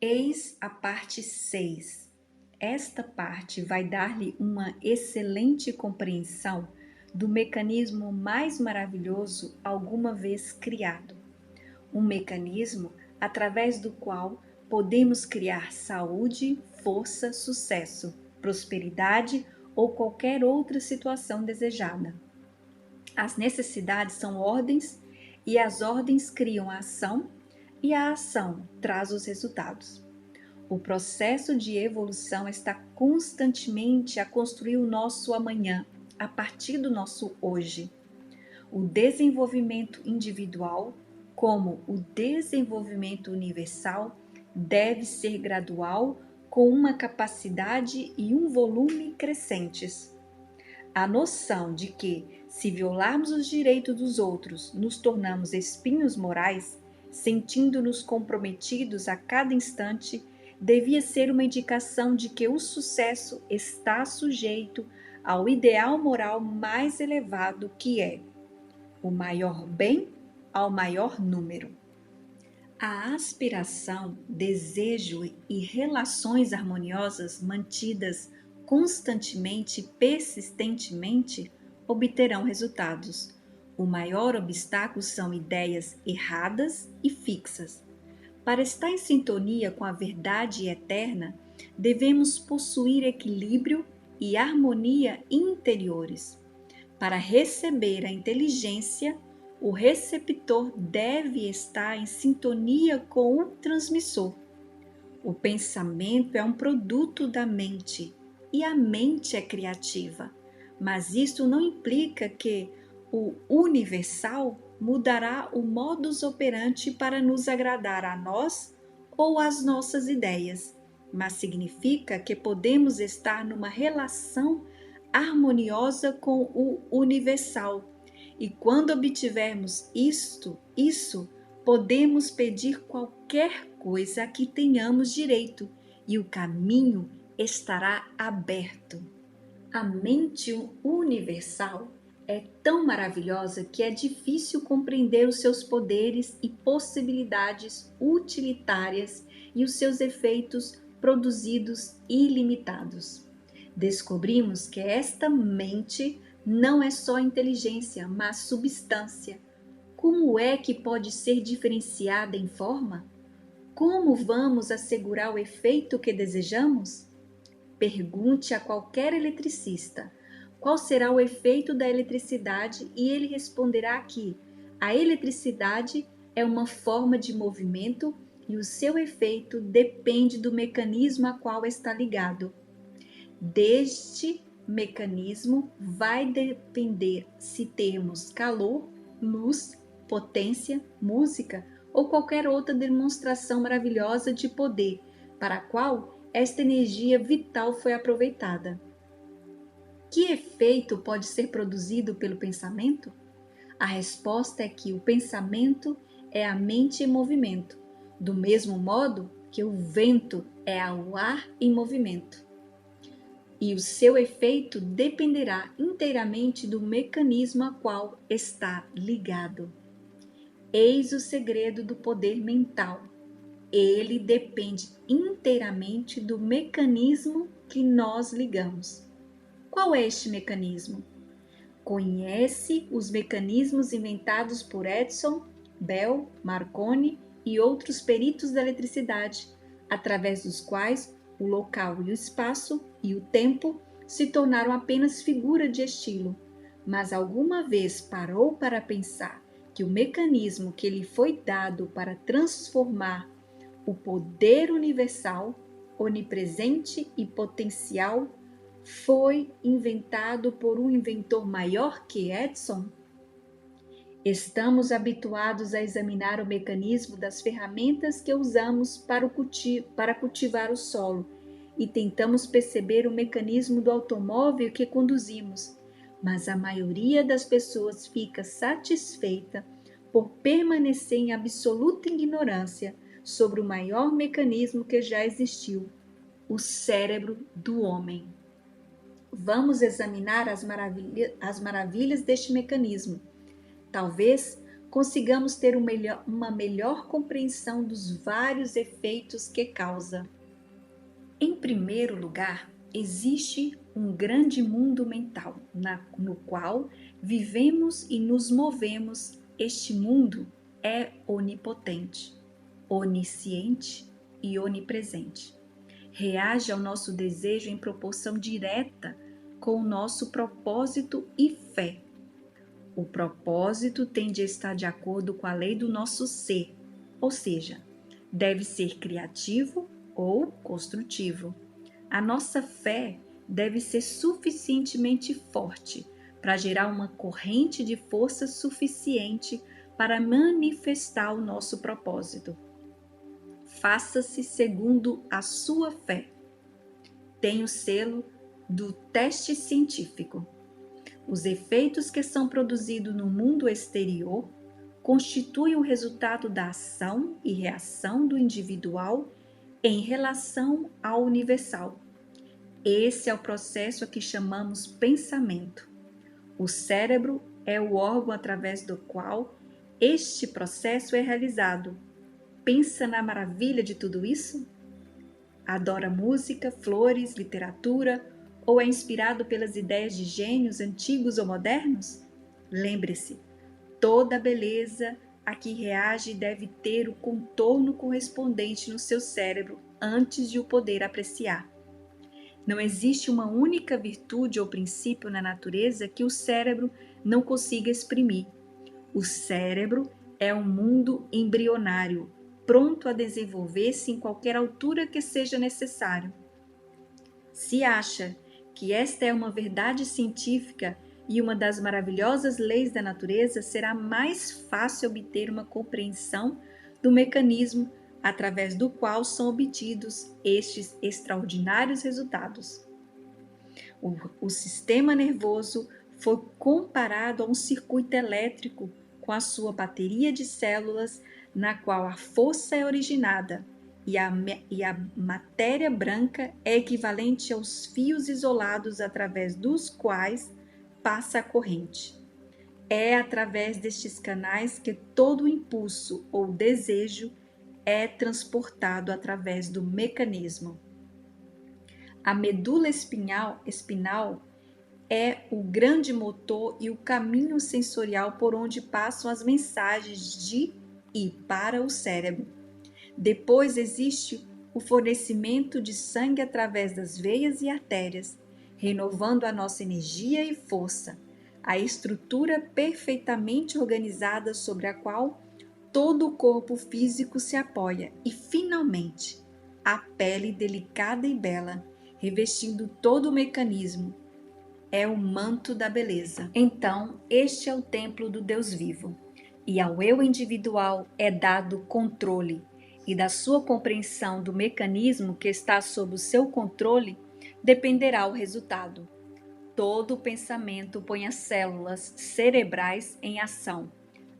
Eis a parte 6. Esta parte vai dar-lhe uma excelente compreensão do mecanismo mais maravilhoso alguma vez criado. Um mecanismo através do qual podemos criar saúde, força, sucesso, prosperidade ou qualquer outra situação desejada. As necessidades são ordens e as ordens criam a ação e a ação traz os resultados. O processo de evolução está constantemente a construir o nosso amanhã a partir do nosso hoje. O desenvolvimento individual, como o desenvolvimento universal, deve ser gradual, com uma capacidade e um volume crescentes. A noção de que, se violarmos os direitos dos outros, nos tornamos espinhos morais, sentindo-nos comprometidos a cada instante, devia ser uma indicação de que o sucesso está sujeito ao ideal moral mais elevado, que é o maior bem ao maior número. A aspiração, desejo e relações harmoniosas mantidas constantemente e persistentemente obterão resultados. O maior obstáculo são ideias erradas e fixas. Para estar em sintonia com a verdade eterna, devemos possuir equilíbrio e harmonia interiores. Para receber a inteligência, o receptor deve estar em sintonia com o transmissor. O pensamento é um produto da mente e a mente é criativa, mas isso não implica que o universal mudará o modus operandi para nos agradar a nós ou às nossas ideias, mas significa que podemos estar numa relação harmoniosa com o universal. E quando obtivermos isso, podemos pedir qualquer coisa a que tenhamos direito e o caminho estará aberto. A mente universal é tão maravilhosa que é difícil compreender os seus poderes e possibilidades utilitárias e os seus efeitos produzidos ilimitados. Descobrimos que esta mente não é só inteligência, mas substância. Como é que pode ser diferenciada em forma? Como vamos assegurar o efeito que desejamos? Pergunte a qualquer eletricista qual será o efeito da eletricidade e ele responderá que a eletricidade é uma forma de movimento e o seu efeito depende do mecanismo a qual está ligado. Deste mecanismo vai depender se temos calor, luz, potência, música ou qualquer outra demonstração maravilhosa de poder para a qual esta energia vital foi aproveitada. Que efeito pode ser produzido pelo pensamento? A resposta é que o pensamento é a mente em movimento, do mesmo modo que o vento é o ar em movimento. E o seu efeito dependerá inteiramente do mecanismo a qual está ligado. Eis o segredo do poder mental. Ele depende inteiramente do mecanismo que nós ligamos. Qual é este mecanismo? Conhece os mecanismos inventados por Edison, Bell, Marconi e outros peritos da eletricidade, através dos quais o local e o espaço e o tempo se tornaram apenas figura de estilo. Mas alguma vez parou para pensar que o mecanismo que lhe foi dado para transformar o poder universal, onipresente e potencial foi inventado por um inventor maior que Edison? Estamos habituados a examinar o mecanismo das ferramentas que usamos para cultivar o solo e tentamos perceber o mecanismo do automóvel que conduzimos, mas a maioria das pessoas fica satisfeita por permanecer em absoluta ignorância sobre o maior mecanismo que já existiu, o cérebro do homem. Vamos examinar as maravilhas deste mecanismo. Talvez consigamos ter uma melhor compreensão dos vários efeitos que causa. Em primeiro lugar, existe um grande mundo mental no qual vivemos e nos movemos. Este mundo é onipotente, onisciente e onipresente. Reage ao nosso desejo em proporção direta com o nosso propósito e fé. O propósito tem de estar de acordo com a lei do nosso ser, ou seja, deve ser criativo ou construtivo. A nossa fé deve ser suficientemente forte para gerar uma corrente de força suficiente para manifestar o nosso propósito. Faça-se segundo a sua fé. Tem o selo do teste científico. Os efeitos que são produzidos no mundo exterior constituem o resultado da ação e reação do individual em relação ao universal. Esse é o processo a que chamamos pensamento. O cérebro é o órgão através do qual este processo é realizado. Pensa na maravilha de tudo isso? Adora música, flores, literatura ou é inspirado pelas ideias de gênios antigos ou modernos? Lembre-se, toda beleza a que reage deve ter o contorno correspondente no seu cérebro antes de o poder apreciar. Não existe uma única virtude ou princípio na natureza que o cérebro não consiga exprimir. O cérebro é um mundo embrionário, pronto a desenvolver-se em qualquer altura que seja necessário. Se acha que esta é uma verdade científica e uma das maravilhosas leis da natureza, será mais fácil obter uma compreensão do mecanismo através do qual são obtidos estes extraordinários resultados. O sistema nervoso foi comparado a um circuito elétrico com a sua bateria de células, na qual a força é originada e a matéria branca é equivalente aos fios isolados através dos quais passa a corrente. É através destes canais que todo impulso ou desejo é transportado através do mecanismo. A medula espinhal é o grande motor e o caminho sensorial por onde passam as mensagens de e para o cérebro. Depois existe o fornecimento de sangue através das veias e artérias, renovando a nossa energia e força, a estrutura perfeitamente organizada sobre a qual todo o corpo físico se apoia e, finalmente, a pele delicada e bela, revestindo todo o mecanismo, é o manto da beleza. Então, este é o templo do Deus vivo, e ao eu individual é dado controle, e da sua compreensão do mecanismo que está sob o seu controle dependerá o resultado. Todo pensamento põe as células cerebrais em ação.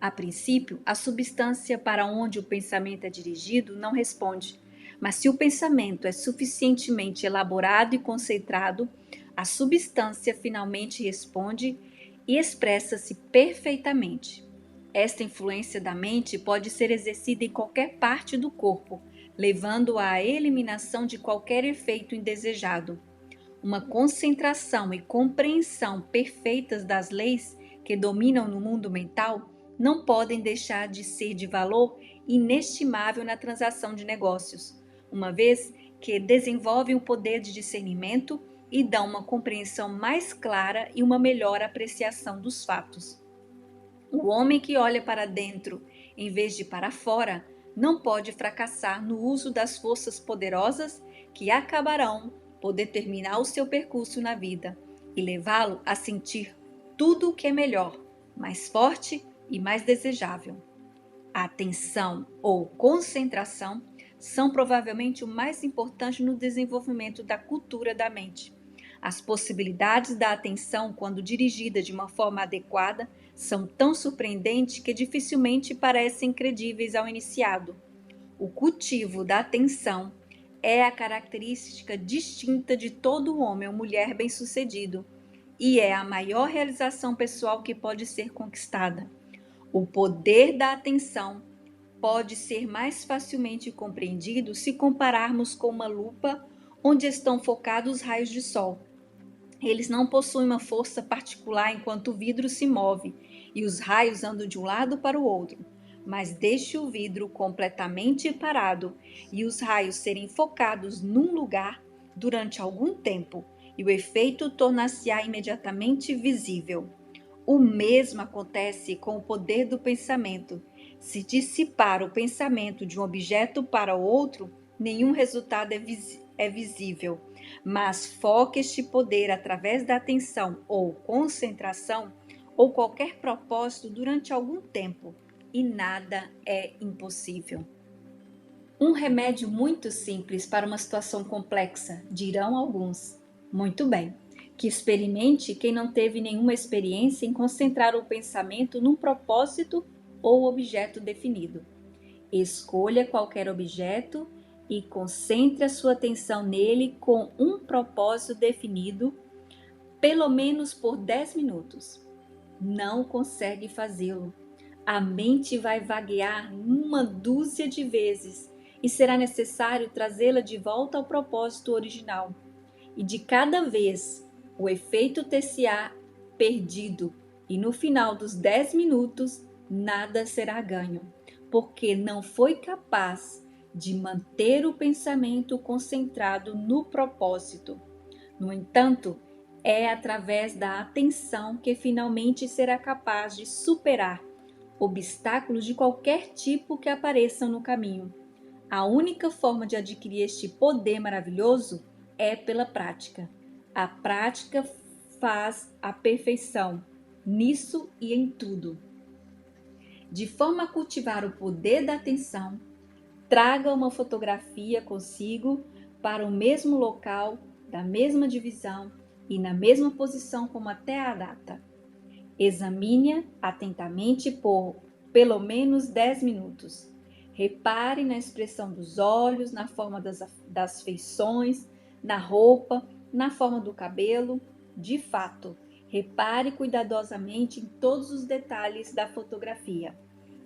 A princípio, a substância para onde o pensamento é dirigido não responde, mas se o pensamento é suficientemente elaborado e concentrado, a substância finalmente responde e expressa-se perfeitamente. Esta influência da mente pode ser exercida em qualquer parte do corpo, levando à eliminação de qualquer efeito indesejado. Uma concentração e compreensão perfeitas das leis que dominam no mundo mental não podem deixar de ser de valor inestimável na transação de negócios, uma vez que desenvolvem o poder de discernimento e dão uma compreensão mais clara e uma melhor apreciação dos fatos. O homem que olha para dentro em vez de para fora não pode fracassar no uso das forças poderosas que acabarão por determinar o seu percurso na vida e levá-lo a sentir tudo o que é melhor, mais forte e mais desejável. A atenção ou concentração são provavelmente o mais importante no desenvolvimento da cultura da mente. As possibilidades da atenção, quando dirigida de uma forma adequada, são tão surpreendentes que dificilmente parecem credíveis ao iniciado. O cultivo da atenção é a característica distinta de todo homem ou mulher bem-sucedido e é a maior realização pessoal que pode ser conquistada. O poder da atenção pode ser mais facilmente compreendido se compararmos com uma lupa onde estão focados os raios de sol. Eles não possuem uma força particular enquanto o vidro se move e os raios andam de um lado para o outro, mas deixe o vidro completamente parado e os raios serem focados num lugar durante algum tempo e o efeito tornar-se-á imediatamente visível. O mesmo acontece com o poder do pensamento. Se dissipar o pensamento de um objeto para o outro, nenhum resultado é visível. Mas foque este poder através da atenção ou concentração ou qualquer propósito durante algum tempo e nada é impossível. Um remédio muito simples para uma situação complexa, dirão alguns. Muito bem, que experimente quem não teve nenhuma experiência em concentrar o pensamento num propósito ou objeto definido. Escolha qualquer objeto e concentre a sua atenção nele com um propósito definido, pelo menos por 10 minutos. Não consegue fazê-lo. A mente vai vaguear uma dúzia de vezes e será necessário trazê-la de volta ao propósito original. E de cada vez o efeito ter-se-á perdido e no final dos 10 minutos nada será ganho, porque não foi capaz de manter o pensamento concentrado no propósito. No entanto, é através da atenção que finalmente será capaz de superar obstáculos de qualquer tipo que apareçam no caminho. A única forma de adquirir este poder maravilhoso é pela prática. A prática faz a perfeição, nisso e em tudo. De forma a cultivar o poder da atenção, traga uma fotografia consigo para o mesmo local, da mesma divisão e na mesma posição como até a data. Examine-a atentamente por pelo menos 10 minutos. Repare na expressão dos olhos, na forma das feições, na roupa, na forma do cabelo. De fato, repare cuidadosamente em todos os detalhes da fotografia.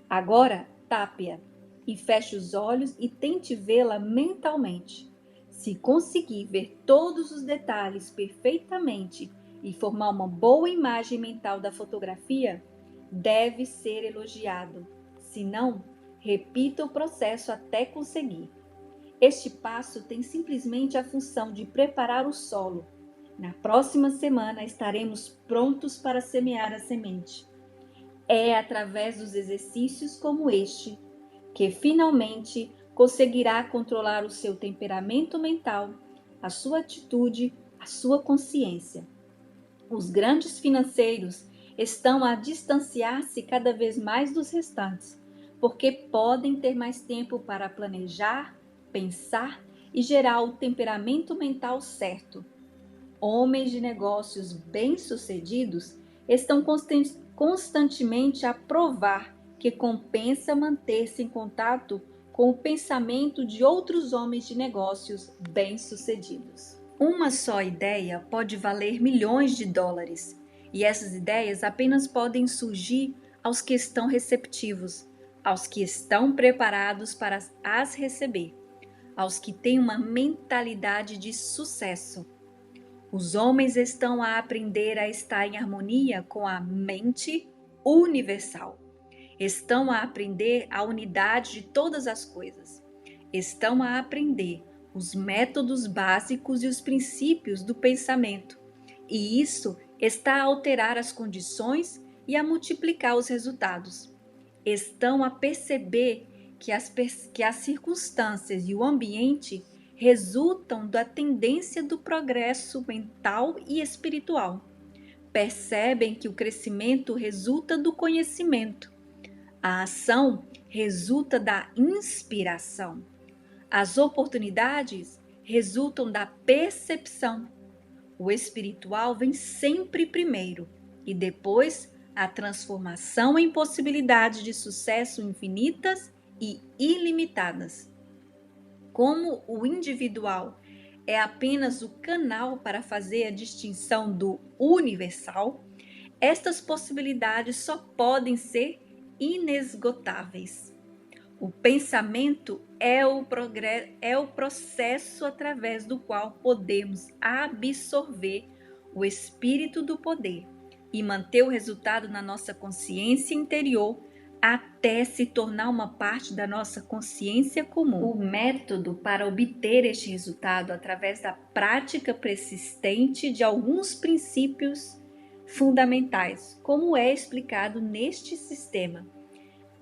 Agora, tape-a e feche os olhos e tente vê-la mentalmente. Se conseguir ver todos os detalhes perfeitamente e formar uma boa imagem mental da fotografia, deve ser elogiado. Se não, repita o processo até conseguir. Este passo tem simplesmente a função de preparar o solo. Na próxima semana estaremos prontos para semear a semente. É através dos exercícios como este que finalmente conseguirá controlar o seu temperamento mental, a sua atitude, a sua consciência. Os grandes financeiros estão a distanciar-se cada vez mais dos restantes, porque podem ter mais tempo para planejar, pensar e gerar o temperamento mental certo. Homens de negócios bem-sucedidos estão constantemente a provar que compensa manter-se em contato com o pensamento de outros homens de negócios bem-sucedidos. Uma só ideia pode valer milhões de dólares, e essas ideias apenas podem surgir aos que estão receptivos, aos que estão preparados para as receber, aos que têm uma mentalidade de sucesso. Os homens estão a aprender a estar em harmonia com a mente universal. Estão a aprender a unidade de todas as coisas. Estão a aprender os métodos básicos e os princípios do pensamento. E isso está a alterar as condições e a multiplicar os resultados. Estão a perceber que as circunstâncias e o ambiente resultam da tendência do progresso mental e espiritual. Percebem que o crescimento resulta do conhecimento. A ação resulta da inspiração. As oportunidades resultam da percepção. O espiritual vem sempre primeiro e depois a transformação em possibilidades de sucesso infinitas e ilimitadas. Como o individual é apenas o canal para fazer a distinção do universal, estas possibilidades só podem ser inesgotáveis. O pensamento é o processo através do qual podemos absorver o espírito do poder e manter o resultado na nossa consciência interior até se tornar uma parte da nossa consciência comum. O método para obter este resultado através da prática persistente de alguns princípios fundamentais, como é explicado neste sistema,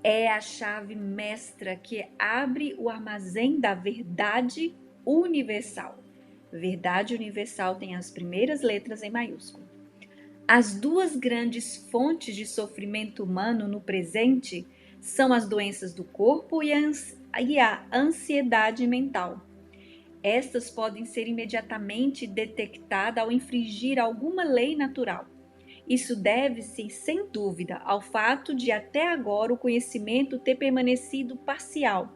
é a chave mestra que abre o armazém da verdade universal. Verdade universal tem as primeiras letras em maiúsculo. As duas grandes fontes de sofrimento humano no presente são as doenças do corpo e a ansiedade mental. Estas podem ser imediatamente detectadas ao infringir alguma lei natural. Isso deve-se, sem dúvida, ao fato de até agora o conhecimento ter permanecido parcial.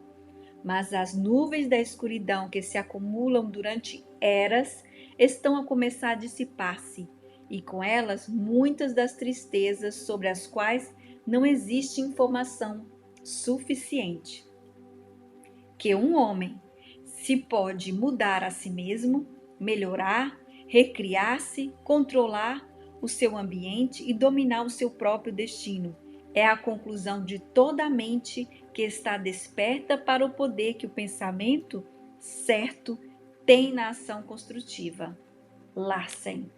Mas as nuvens da escuridão que se acumulam durante eras estão a começar a dissipar-se, e com elas muitas das tristezas sobre as quais não existe informação suficiente. Que um homem se pode mudar a si mesmo, melhorar, recriar-se, controlar o seu ambiente e dominar o seu próprio destino. É a conclusão de toda a mente que está desperta para o poder que o pensamento certo tem na ação construtiva. Larsen.